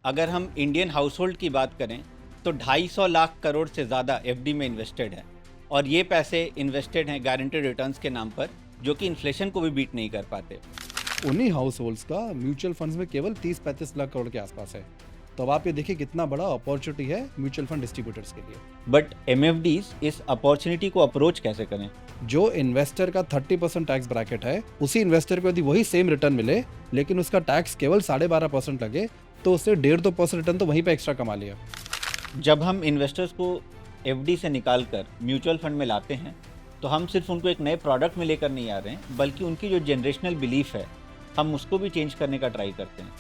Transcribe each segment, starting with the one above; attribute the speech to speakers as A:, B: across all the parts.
A: अगर हम Indian house hold की बात करें तो 250 लाख करोड़ से ज़्यादा एफडी में इन्वेस्टेड है और ये पैसे इन्वेस्टेड हैं गारंटेड रिटर्न्स के नाम पर, जो कि इन्फ्लेशन को भी बीट नहीं कर पाते।
B: उन्हीं हाउस होल्ड्स का म्यूचुअल फंड्स में केवल 30-35 लाख करोड़ के आसपास है। तो अब आप ये देखिए कितना बड़ा अपॉर्चुनिटी है म्यूचुअल फंड डिस्ट्रीब्यूटर्स के लिए।
A: बट एमएफडीज इस अपॉर्चुनिटी को अप्रोच कैसे करें?
B: जो इन्वेस्टर का 30% टैक्स ब्रैकेट है, उसी इन्वेस्टर को यदि वही सेम रिटर्न मिले लेकिन उसका टैक्स केवल 12.5% लगे, तो उससे 1.5-2% रिटर्न तो वहीं पे एक्स्ट्रा कमा लिया।
A: जब हम इन्वेस्टर्स को एफडी से निकाल कर म्यूचुअल फंड में लाते हैं तो हम सिर्फ उनको एक नए प्रोडक्ट में लेकर नहीं आ रहे हैं, बल्कि उनकी जो जनरेशनल बिलीफ है हम उसको भी चेंज करने का ट्राई करते हैं।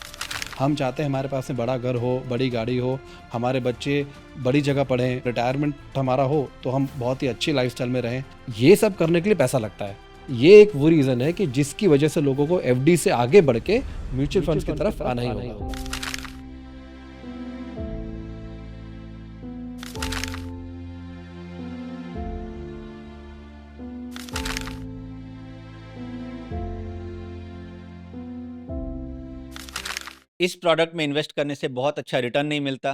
B: हम चाहते हैं हमारे पास में बड़ा घर हो, बड़ी गाड़ी हो, हमारे बच्चे बड़ी जगह पढ़ें, रिटायरमेंट हमारा हो तो हम बहुत ही अच्छी लाइफस्टाइल में रहें। ये सब करने के लिए पैसा लगता है। ये एक वो रीज़न है कि जिसकी वजह से लोगों को एफडी से आगे बढ़ के म्यूचुअल फंड्स की तरफ आना ही होगा।
A: इस प्रोडक्ट में इन्वेस्ट करने से बहुत अच्छा रिटर्न नहीं मिलता,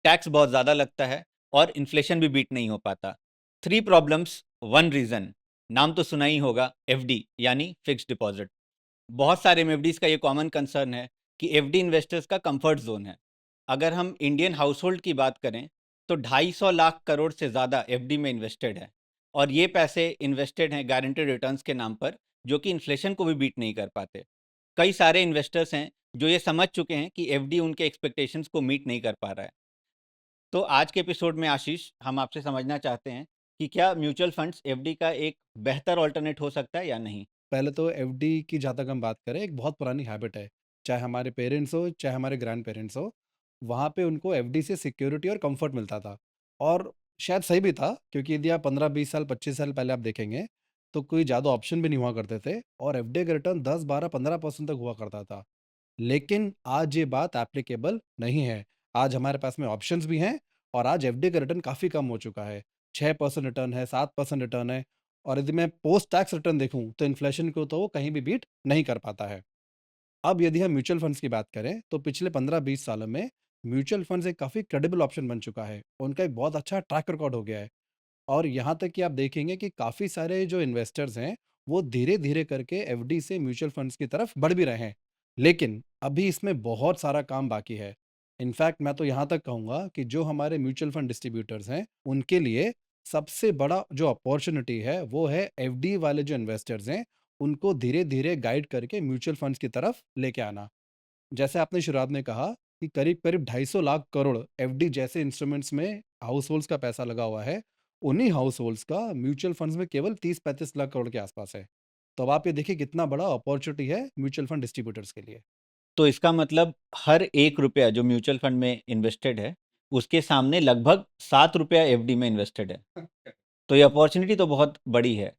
A: टैक्स बहुत ज़्यादा लगता है और इन्फ्लेशन भी बीट नहीं हो पाता। 3 प्रॉब्लम्स, 1 रीज़न। नाम तो सुना ही होगा, एफडी यानी फिक्स्ड डिपॉजिट। बहुत सारे एफडीज का ये कॉमन कंसर्न है कि एफडी इन्वेस्टर्स का कंफर्ट जोन है। अगर हम इंडियन हाउस होल्ड की बात करें तो 250 लाख करोड़ से ज़्यादा एफडी में इन्वेस्टेड है और ये पैसे इन्वेस्टेड हैं गारंटेड रिटर्न्स के नाम पर, जो कि इन्फ्लेशन को भी बीट नहीं कर पाते। कई सारे इन्वेस्टर्स हैं जो ये समझ चुके हैं कि एफडी उनके एक्सपेक्टेशंस को मीट नहीं कर पा रहा है। तो आज के एपिसोड में आशीष, हम आपसे समझना चाहते हैं कि क्या म्यूचुअल फंड्स एफडी का एक बेहतर ऑल्टरनेट हो सकता है या नहीं।
B: पहले तो एफडी की जहाँ तक हम बात करें, एक बहुत पुरानी हैबिट है। चाहे हमारे पेरेंट्स हो, चाहे हमारे ग्रैंड पेरेंट्स हो, वहाँ पे उनको एफडी से सिक्योरिटी और कंफर्ट मिलता था। और शायद सही भी था, क्योंकि यदि आप 15-20 साल, 25 साल पहले आप देखेंगे, तो कोई ज़्यादा ऑप्शन भी नहीं हुआ करते थे और एफडी का रिटर्न 10, 12, 15% तक हुआ करता था। लेकिन आज ये बात एप्लीकेबल नहीं है। आज हमारे पास में ऑप्शंस भी हैं और आज एफडी का रिटर्न काफ़ी कम हो चुका है। 6% रिटर्न है, 7% रिटर्न है और यदि मैं पोस्ट टैक्स रिटर्न देखूँ, तो इन्फ्लेशन को तो वो कहीं भी बीट नहीं कर पाता है। अब यदि हम म्यूचुअल फंड्स की बात करें, तो पिछले 15-20 सालों में म्यूचुअल फंड्स एक काफ़ी क्रेडिबल ऑप्शन बन चुका है। उनका एक बहुत अच्छा ट्रैक रिकॉर्ड हो गया है और यहाँ तक कि आप देखेंगे कि काफ़ी सारे जो इन्वेस्टर्स हैं, वो धीरे-धीरे करके एफडी से म्यूचुअल फंड्स की तरफ बढ़ भी रहे हैं। लेकिन अभी इसमें बहुत सारा काम बाकी है। इनफैक्ट मैं तो यहाँ तक कहूँगा कि जो हमारे म्यूचुअल फंड डिस्ट्रीब्यूटर्स हैं, उनके लिए सबसे बड़ा जो अपॉर्च्युनिटी है, वो है एफडी वाले जो इन्वेस्टर्स हैं, उनको धीरे-धीरे गाइड करके म्यूचुअल फंड्स की तरफ लेके आना। जैसे आपने शुरुआत में कहा कि करीब-करीब 250 लाख करोड़ एफडी जैसे इंस्ट्रूमेंट्स में हाउस होल्ड्स का पैसा लगा हुआ है। उन्हीं हाउस होल्ड्स का म्यूचुअल फंड्स में केवल 30-35 लाख करोड़ के आसपास है। तो अब आप ये देखिए कितना बड़ा अपॉर्च्युनिटी है म्यूचुअल फंड डिस्ट्रीब्यूटर्स के लिए।
A: तो इसका मतलब हर 1 रुपया जो म्यूचुअल फंड में इन्वेस्टेड है, उसके सामने लगभग 7 रुपया एफडी में इन्वेस्टेड है। तो ये अपॉर्च्युनिटी तो बहुत बड़ी है।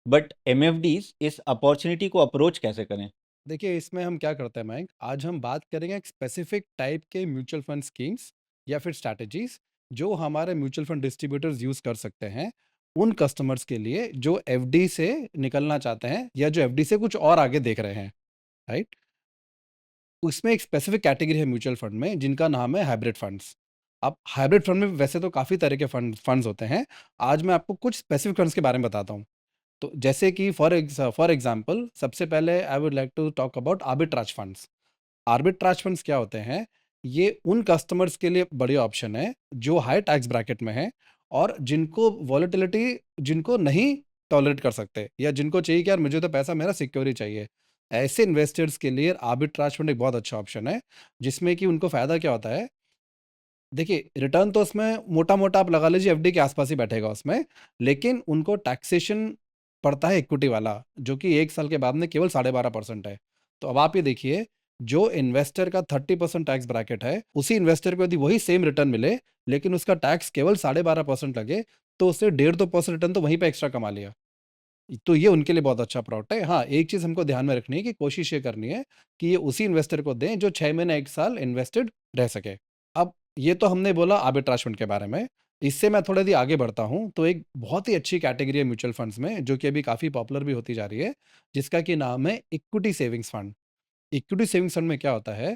A: बट एमएफडीज़ इस अपॉर्च्युनिटी को अप्रोच कैसे करें?
B: देखिए, इसमें हम क्या करते हैं मयंक, आज हम बात करेंगे एक स्पेसिफिक टाइप के म्यूचुअल फंड स्कीम्स या फिर स्ट्रैटेजीज जो हमारे म्यूचुअल फंड डिस्ट्रीब्यूटर्स यूज़ कर सकते हैं, उन कस्टमर्स के लिए जो एफडी से निकलना चाहते हैं या जो एफडी से कुछ और आगे देख रहे हैं, राइट? उसमें एक स्पेसिफिक कैटेगरी है म्यूचुअल फंड में जिनका नाम है हाइब्रिड फंड्स। अब हाइब्रिड फंड में वैसे तो काफ़ी तरह के फंड्स होते हैं। आज मैं आपको कुछ स्पेसिफिक फंड्स के बारे में बताता हूँ। तो जैसे कि फॉर एग्जांपल सबसे पहले I would like to talk about arbitrage funds. Arbitrage funds क्या होते हैं? ये उन कस्टमर्स के लिए बढ़िया ऑप्शन है जो हाई टैक्स ब्रैकेट में हैं और जिनको वॉलेटिलिटी जिनको नहीं टॉलरेट कर सकते या जिनको चाहिए कि यार मुझे तो पैसा मेरा सिक्योर ही चाहिए। ऐसे इन्वेस्टर्स के लिए आर्बिट्राज फंड एक बहुत अच्छा ऑप्शन है, जिसमें कि उनको फ़ायदा क्या होता है? देखिए, रिटर्न तो उसमें मोटा-मोटा आप लगा लीजिए एफडी के आसपास ही बैठेगा उसमें, लेकिन उनको टैक्सेशन पड़ता है इक्विटी वाला, जो कि 1 साल के बाद में केवल 12.5% है। तो अब आप ये देखिए, जो इन्वेस्टर का 30% टैक्स ब्रैकेट है, उसी इन्वेस्टर को यदि वही सेम रिटर्न मिले, लेकिन उसका टैक्स केवल 12.5% लगे, तो उससे 1.5-2% रिटर्न तो वहीं पे एक्स्ट्रा कमा लिया। तो ये उनके लिए बहुत अच्छा प्रोडक्ट है। हाँ, एक चीज़ हमको ध्यान में रखनी है कि कोशिश ये करनी है कि ये उसी इन्वेस्टर को दें, जो 6 महीने 1 साल इन्वेस्टेड रह सके। अब ये तो हमने बोला आर्बिट्राज फंड के बारे में। इससे मैं थोड़ा यदि आगे बढ़ता हूँ, तो एक बहुत ही अच्छी कैटेगरी है म्यूचुअल फंड्स में, जो कि अभी काफ़ी पॉपुलर भी होती जा रही है, जिसका कि नाम है equity savings fund. Equity savings fund में क्या होता है,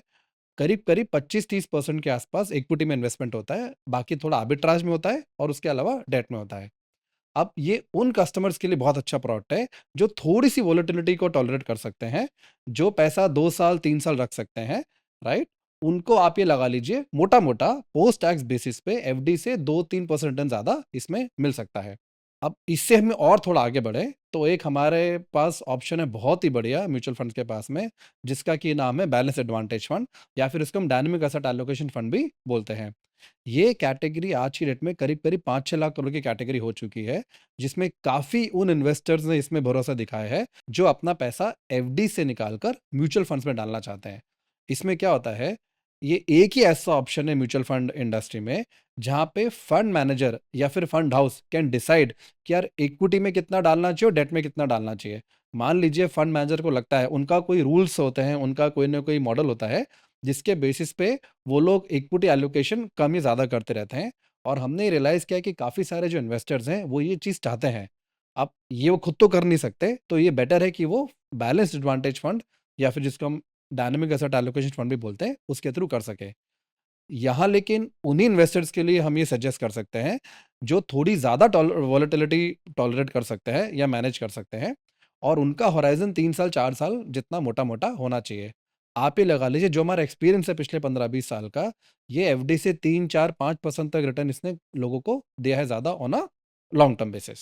B: करीब-करीब 25-30% के आसपास इक्विटी में इन्वेस्टमेंट होता है, बाकी थोड़ा आर्बिट्राज में होता है और उसके अलावा डेट में होता है। अब ये उन कस्टमर्स के लिए बहुत अच्छा प्रोडक्ट है, जो थोड़ी-सी वोलेटिलिटी को टॉलरेट कर सकते हैं, जो पैसा 2 साल, 3 साल रख सकते हैं, राइट? उनको आप ये लगा लीजिए मोटा-मोटा पोस्ट टैक्स बेसिस पे एफडी से 2-3% रिटर्न ज़्यादा इसमें मिल सकता है। अब इससे हमें और थोड़ा आगे बढ़े, तो एक हमारे पास ऑप्शन है बहुत ही बढ़िया म्यूचुअल फंड्स के पास में, जिसका कि नाम है बैलेंस एडवांटेज फंड या फिर इसको हम डायनामिक एसेट एलोकेशन फंड भी बोलते हैं। ये कैटेगरी आज की डेट में करीब-करीब 5-6 लाख करोड़ की कैटेगरी हो चुकी है, जिसमें काफ़ी उन इन्वेस्टर्स ने इसमें भरोसा दिखाया है, जो अपना पैसा एफडी से निकाल कर म्यूचुअल फंड्स में डालना चाहते हैं। इसमें क्या होता है, ये एक ही ऐसा ऑप्शन है म्यूचुअल फंड इंडस्ट्री में, जहाँ पे फंड मैनेजर या फिर फंड हाउस कैन डिसाइड कि यार इक्विटी में कितना डालना चाहिए और डेट में कितना डालना चाहिए। मान लीजिए फंड मैनेजर को लगता है, उनका कोई रूल्स होते हैं, उनका कोई ना कोई मॉडल होता है, जिसके बेसिस पे वो लोग इक्विटी एलोकेशन कम या ज़्यादा करते रहते हैं और हमने रियलाइज़ किया कि काफ़ी सारे जो इन्वेस्टर्स हैं, वो ये चीज़ चाहते हैं। अब ये वो खुद तो कर नहीं सकते, तो ये बेटर है कि वो बैलेंस्ड एडवांटेज फंड या फिर जिसको हम डायनामिक एसेट एलोकेशन फंड भी बोलते हैं, उसके थ्रू कर सकें। यहाँ लेकिन उन्हीं इन्वेस्टर्स के लिए हम ये सजेस्ट कर सकते हैं, जो थोड़ी ज़्यादा वोलेटिलिटी टॉलरेट कर सकते हैं या मैनेज कर सकते हैं और उनका होराइज़न 3 साल, 4 साल जितना मोटा-मोटा होना चाहिए। आप ये लगा लीजिए जो हमारा एक्सपीरियंस है पिछले 15-20 साल का, ये एफडी से 3, 4, 5% तक रिटर्न इसने लोगों को दिया है ज़्यादा on a long term basis.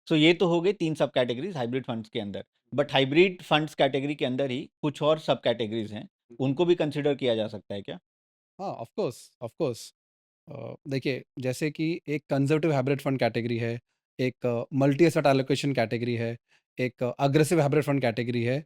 A: So ये तो हो गई 3 सब कैटेगरीज़ हाइब्रिड फंड्स के अंदर। बट हाइब्रिड फंड्स कैटेगरी के अंदर ही कुछ और सब कैटेगरीज़ हैं, उनको भी कंसीडर किया जा सकता है क्या?
B: हाँ, ऑफ़ कोर्स, ऑफ़ कोर्स। देखिए जैसे कि एक कंजर्वेटिव हाइब्रिड फंड कैटेगरी है, एक मल्टी एसेट एलोकेशन कैटेगरी है, एक अग्रेसिव हाइब्रिड फंड कैटेगरी है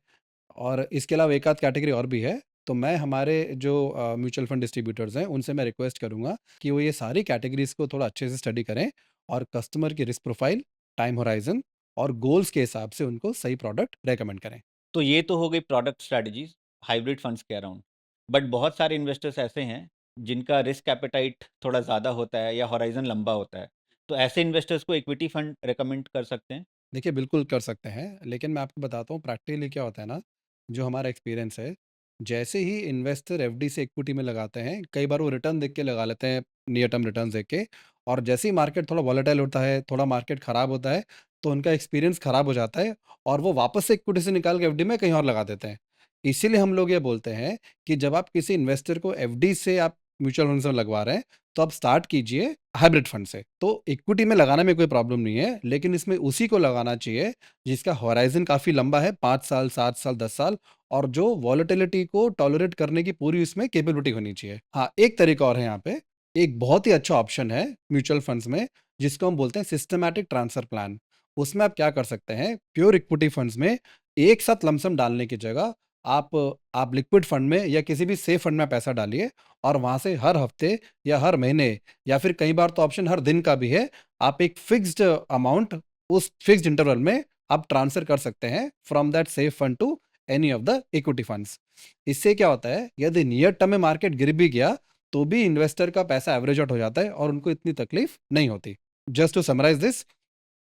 B: और इसके अलावा एक आध कैटेगरी और भी है। तो मैं हमारे जो म्यूचुअल फंड डिस्ट्रीब्यूटर्स हैं, उनसे मैं रिक्वेस्ट करूँगा कि वो ये सारी कैटेगरीज़ को थोड़ा अच्छे से स्टडी करें और कस्टमर की रिस्क प्रोफाइल, टाइम होराइज़न और गोल्स के हिसाब से उनको सही प्रोडक्ट रेकमेंड करें।
A: तो ये तो हो गई प्रोडक्ट स्ट्रैटेजीज़ हाइब्रिड फंड्स के अराउंड। बट बहुत सारे इन्वेस्टर्स ऐसे हैं, जिनका रिस्क एपेटाइट थोड़ा ज़्यादा होता है या होराइज़न लंबा होता है। तो ऐसे इन्वेस्टर्स को इक्विटी फंड रिकमेंड कर सकते हैं?
B: देखिए, बिल्कुल कर सकते हैं, लेकिन मैं आपको बताता हूँ प्रैक्टिकली क्या होता है ना, जो हमारा एक्सपीरियंस है, जैसे ही इन्वेस्टर एफडी से इक्विटी में लगाते हैं, कई बार वो रिटर्न देख के लगा लेते हैं, नियर टर्म रिटर्न्स देख के और जैसे ही मार्केट थोड़ा वॉलेटाइल होता है, थोड़ा मार्केट खराब होता है, तो उनका एक्सपीरियंस खराब हो जाता है और वो वापस से इक्विटी से निकाल के एफडी में कहीं और लगा देते हैं। इसीलिए हम लोग ये बोलते हैं कि जब आप किसी इन्वेस्टर को एफडी से आप म्यूचुअल फंड्स में लगवा रहे हैं, तो आप स्टार्ट कीजिए हाइब्रिड फंड से। तो इक्विटी में लगाने में कोई प्रॉब्लम नहीं है, लेकिन इसमें उसी को लगाना चाहिए जिसका होराइज़न काफ़ी लंबा है, 5 साल, 7 साल, 10 साल और जो वॉलेटिलिटी को टॉलरेट करने की पूरी उसमें कैपेबिलिटी होनी चाहिए। हाँ, एक तरीका और है यहाँ पे, एक बहुत ही अच्छा ऑप्शन है म्यूचुअल फंड्स में, जिसको हम बोलते हैं सिस्टमैटिक ट्रांसफर प्लान। उसमें आप क्या कर सकते हैं, प्योर इक्विटी फंड्स में एक साथ लमसम डालने की जगह आप आप लिक्विड फंड में या किसी भी सेफ फंड में पैसा डालिए और वहाँ से हर हफ्ते या हर महीने या फिर कई बार तो ऑप्शन हर दिन का भी है, आप एक फिक्स्ड अमाउंट उस फिक्स्ड इंटरवल में आप ट्रांसफर कर सकते हैं from that safe fund to any of the equity funds. इससे क्या होता है, यदि नियर टर्म में मार्केट गिर भी गया, तो भी इन्वेस्टर का पैसा एवरेज आउट हो जाता है और उनको इतनी तकलीफ नहीं होती। Just to summarise this,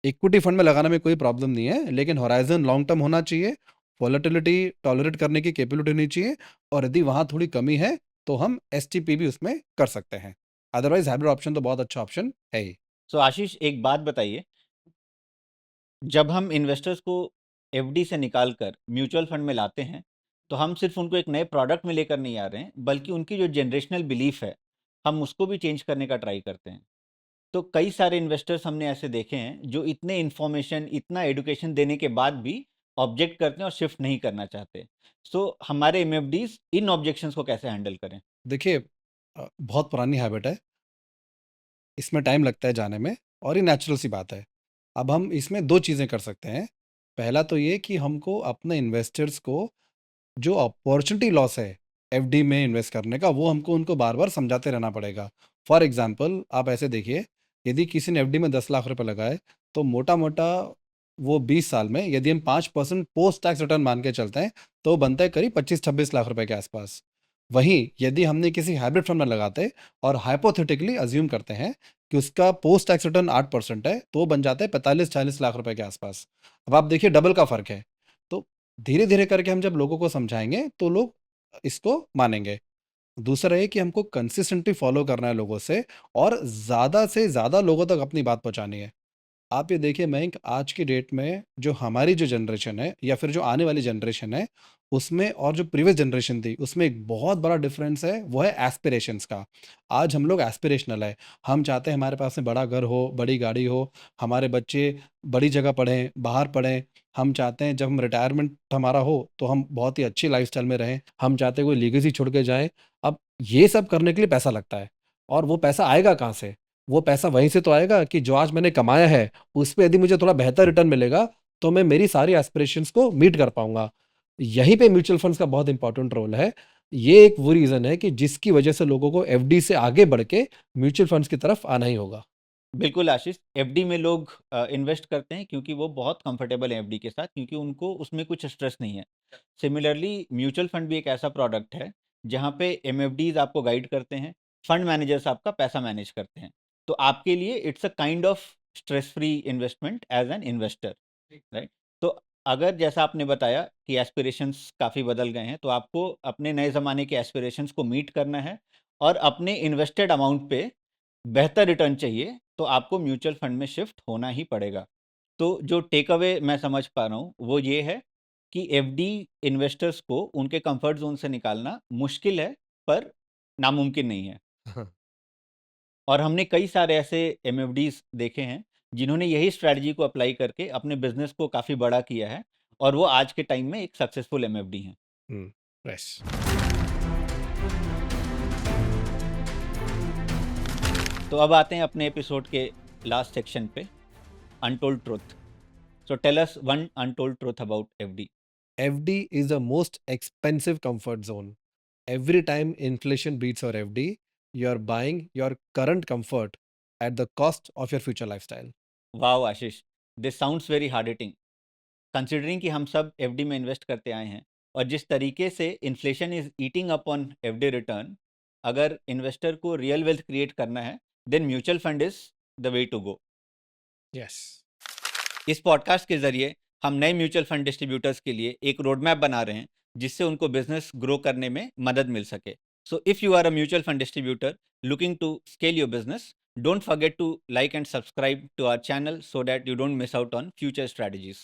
B: equity fund में लगाने में कोई प्रॉब्लम नहीं है, लेकिन होराइज़न लॉन्ग टर्म होना चाहिए, वोलेटिलिटी टॉलरेट करने की कैपेबिलिटी होनी चाहिए और यदि वहाँ थोड़ी कमी है, तो हम एसटीपी भी उसमें कर सकते हैं। अदरवाइज़ हाइब्रिड ऑप्शन तो बहुत अच्छा ऑप्शन है ही।
A: सो आशीष, एक बात बताइए, जब हम इन्वेस्टर्स को एफडी से निकाल कर म्यूचुअल फंड में लाते हैं, तो हम सिर्फ उनको एक नए प्रोडक्ट में लेकर नहीं आ रहे हैं, बल्कि उनकी जो जनरेशनल बिलीफ है, हम उसको भी चेंज करने का ट्राई करते हैं। तो कई सारे इन्वेस्टर्स हमने ऐसे देखे हैं, जो इतने इन्फॉर्मेशन, इतना एडुकेशन देने के बाद भी ऑब्जेक्ट करते हैं और शिफ्ट नहीं करना चाहते। सो हमारे एमएफडीज इन ऑब्जेक्शंस को कैसे हैंडल करें?
B: देखिए बहुत पुरानी हैबिट है, इसमें टाइम लगता है जाने में और ये नेचुरल सी बात है। अब हम इसमें 2 चीज़ें कर सकते हैं। पहला तो ये कि हमको अपने इन्वेस्टर्स को जो अपॉर्चुनिटी लॉस है एफडी में इन्वेस्ट करने का, वो हमको उनको बार-बार समझाते रहना पड़ेगा। फॉर एग्ज़ाम्पल आप ऐसे देखिए, यदि किसी ने एफडी में 10 लाख रुपए लगाए, तो मोटा-मोटा वो 20 साल में यदि हम 5% पोस्ट टैक्स रिटर्न मान के चलते हैं, तो वो बनता है करीब 25-26 लाख रुपए के आसपास। वहीं यदि हमने किसी हाइब्रिड फंड में लगाते और हाइपोथेटिकली अज़्यूम करते हैं कि उसका पोस्ट टैक्स रिटर्न 8% है, तो वो बन जाता है 45-40 लाख रुपए के आसपास। अब आप देखिए डबल का फ़र्क है। तो धीरे-धीरे करके हम जब लोगों को समझाएँगे, तो लोग इसको मानेंगे। दूसरा ये कि हमको कंसिस्टेंटली फॉलो करना है लोगों से ज़्यादा लोगों तक अपनी बात पहुँचानी है। आप ये देखिए मयंक, आज की डेट में जो हमारी जो जनरेशन है या फिर जो आने वाली जनरेशन है, उसमें और जो प्रीवियस जनरेशन थी, उसमें एक बहुत बड़ा डिफरेंस है, वो है एस्पिरेशंस का। आज हम लोग एस्पिरेशनल है। हम चाहते हैं हमारे पास में बड़ा घर हो, बड़ी गाड़ी हो, हमारे बच्चे बड़ी जगह पढ़ें, बाहर पढ़ें। हम चाहते हैं जब हम रिटायरमेंट हमारा हो, तो हम बहुत ही अच्छी लाइफ़स्टाइल में रहें। हम चाहते हैं कोई लीगेसी छोड़ के जाए। अब ये सब करने के लिए पैसा लगता है, और वो पैसा आएगा कहाँ से? वो पैसा वहीं से तो आएगा कि जो आज मैंने कमाया है, उस पे यदि मुझे थोड़ा बेहतर रिटर्न मिलेगा, तो मैं मेरी सारी एस्पिरेशंस को मीट कर पाऊँगा। यहीं पे म्यूचुअल फंड्स का बहुत इंपॉर्टेंट रोल है। ये एक वो रीज़न है कि जिसकी वजह से लोगों को एफडी से आगे बढ़ के म्यूचुअल फंड्स की तरफ आना ही होगा।
A: बिल्कुल आशीष, एफडी में लोग इन्वेस्ट करते हैं क्योंकि वो बहुत कंफर्टेबल है एफडी के साथ, क्योंकि उनको उसमें कुछ स्ट्रेस नहीं है। सिमिलरली म्यूचुअल फंड भी एक ऐसा प्रोडक्ट है जहाँ पे एमएफडीज आपको गाइड करते हैं, फंड मैनेजर्स आपका पैसा मैनेज करते हैं। तो आपके लिए it's a kind of stress free investment as an investor, right? तो अगर जैसा आपने बताया कि एस्पिरेशंस काफ़ी बदल गए हैं, तो आपको अपने नए ज़माने के एस्पिरेशंस को मीट करना है और अपने इन्वेस्टेड अमाउंट पे बेहतर रिटर्न चाहिए, तो आपको म्यूचुअल फंड में शिफ्ट होना ही पड़ेगा। तो जो टेक अवे मैं समझ पा रहा हूँ वो ये है कि एफडी इन्वेस्टर्स को उनके कंफर्ट जोन से निकालना मुश्किल है, पर नामुमकिन नहीं है। और हमने कई सारे ऐसे एमएफडीज देखे हैं जिन्होंने यही स्ट्रैटेजी को अप्लाई करके अपने बिजनेस को काफ़ी बड़ा किया है, और वो आज के टाइम में एक सक्सेसफुल एमएफडी हैं।
B: Hmm, yes.
A: तो अब आते हैं अपने एपिसोड के लास्ट सेक्शन पे, untold truth. So tell us one untold truth about FD.
B: FD is the most expensive comfort zone. Every time inflation beats your FD, you're buying your current comfort at the cost of your future lifestyle.
A: Wow Ashish, this sounds very hard hitting, considering कि हम सब FD में invest करते आए हैं और जिस तरीके से inflation is eating up on FD return. अगर इन्वेस्टर को रियल वेल्थ क्रिएट करना है, then mutual fund is the way to go.
B: Yes.
A: इस पॉडकास्ट के जरिए हम नए म्यूचुअल फंड डिस्ट्रीब्यूटर्स के लिए एक रोड मैप बना रहे हैं जिससे उनको बिजनेस ग्रो करने में मदद मिल सके। So if you are a mutual fund distributor looking to scale your business, don't forget to like and subscribe to our channel so that you don't miss out on future strategies.